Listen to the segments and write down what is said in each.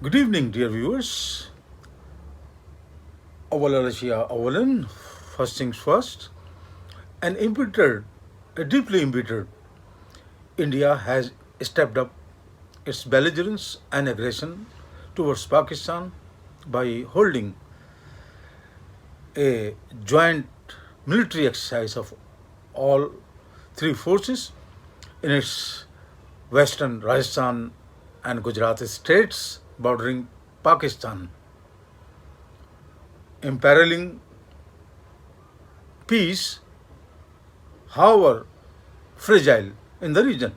Good evening, dear viewers. Awalan, first things first, an embittered, a deeply embittered India has stepped up its belligerence and aggression towards Pakistan by holding a joint military exercise of all three forces in its western Rajasthan and Gujarat states bordering Pakistan, imperiling peace, however fragile, in the region.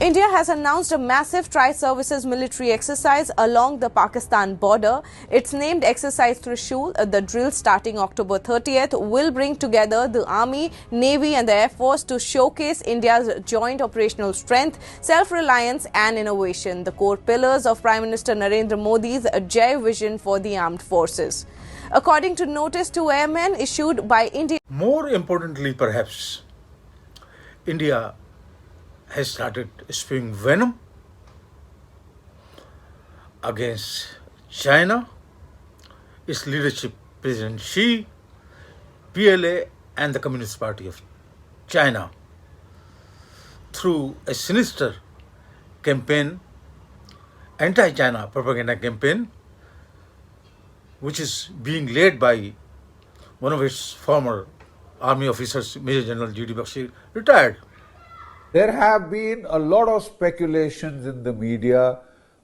India has announced a massive tri-services military exercise along the Pakistan border. It's named Exercise Trishul. The drill starting October 30th will bring together the Army, Navy and the Air Force to showcase India's joint operational strength, self-reliance and innovation, the core pillars of Prime Minister Narendra Modi's Jai vision for the armed forces. According to notice to airmen issued by India. More importantly, perhaps, India has started spewing venom against China, its leadership, President Xi, PLA, and the Communist Party of China through a sinister campaign, anti-China propaganda campaign, which is being led by one of its former army officers, Major General G.D. Bakshi, retired. There have been a lot of speculations in the media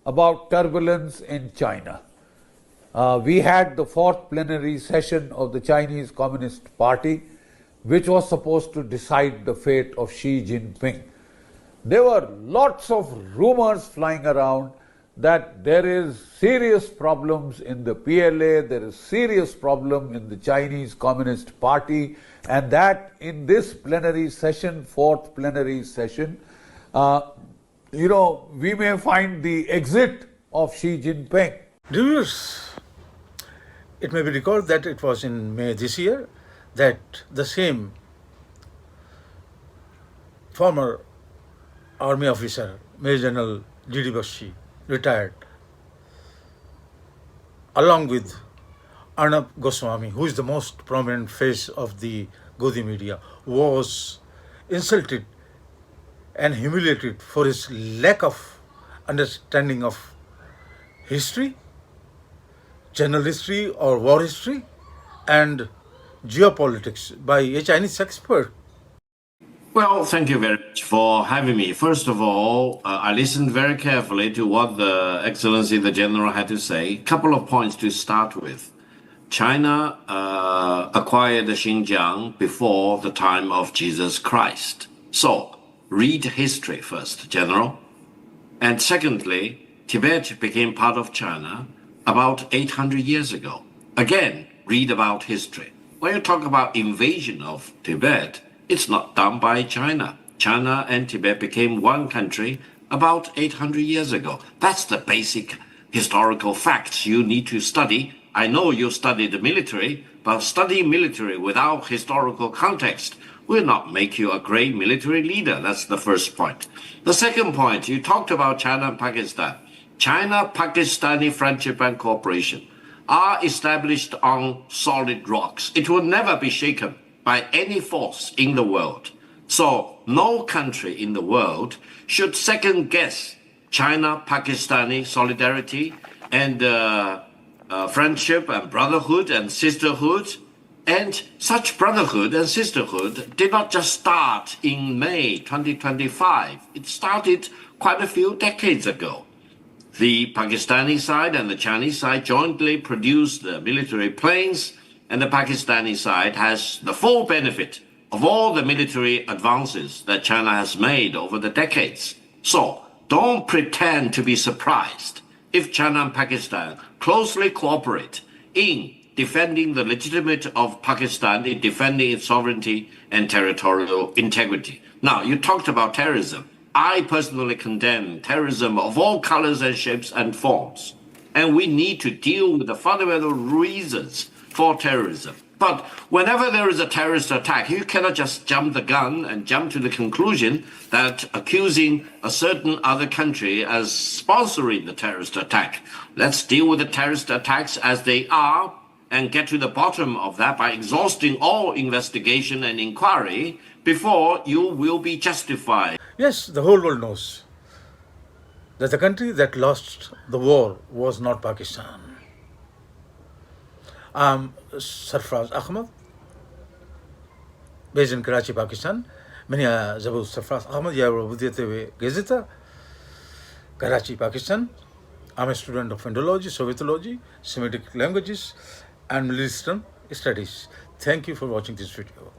about turbulence in China. We had the fourth plenary session of the Chinese Communist Party, which was supposed to decide the fate of Xi Jinping. There were lots of rumors flying around that there is serious problems in the PLA, there is serious problem in the Chinese Communist Party, and that in this plenary session, fourth plenary session, we may find the exit of Xi Jinping. Viewers, it may be recalled that it was in May this year that the same former army officer, Major General G.D. Bakshi, retired, along with Arnab Goswami, who is the most prominent face of the Godi media, was insulted and humiliated for his lack of understanding of history, general history or war history, and geopolitics by a Chinese expert. Well, thank you very much for having me. First of all, I listened very carefully to what the Excellency the General had to say. Couple of points to start with. China acquired Xinjiang before the time of Jesus Christ. So, read history first, General. And secondly, Tibet became part of China about 800 years ago. Again, read about history. When you talk about invasion of Tibet, it's not done by China. China and Tibet became one country about 800 years ago. That's the basic historical facts you need to study. I know you studied the military, but studying military without historical context will not make you a great military leader. That's the first point. The second point, you talked about China and Pakistan. China-Pakistani friendship and cooperation are established on solid rocks. It will never be shaken by any force in the world. So no country in the world should second guess China-Pakistani solidarity and friendship and brotherhood and sisterhood. And such brotherhood and sisterhood did not just start in May 2025. It started quite a few decades ago. The Pakistani side and the Chinese side jointly produced the military planes, and the Pakistani side has the full benefit of all the military advances that China has made over the decades. So don't pretend to be surprised if China and Pakistan closely cooperate in defending the legitimate of Pakistan, in defending its sovereignty and territorial integrity. Now, you talked about terrorism. I personally condemn terrorism of all colors and shapes and forms. And we need to deal with the fundamental reasons for terrorism. But whenever there is a terrorist attack, you cannot just jump the gun and jump to the conclusion that accusing a certain other country as sponsoring the terrorist attack. Let's deal with the terrorist attacks as they are and get to the bottom of that by exhausting all investigation and inquiry before you will be justified. Yes, the whole world knows that the country that lost the war was not Pakistan. I'm Sarfraz Ahmed, based in Karachi, Pakistan. Many Zabu Sarfraz Ahmed, Yavudiyate Gazeta, Karachi, Pakistan. I'm a student of Indology, Sovietology, Semitic languages, and Middle Eastern studies. Thank you for watching this video.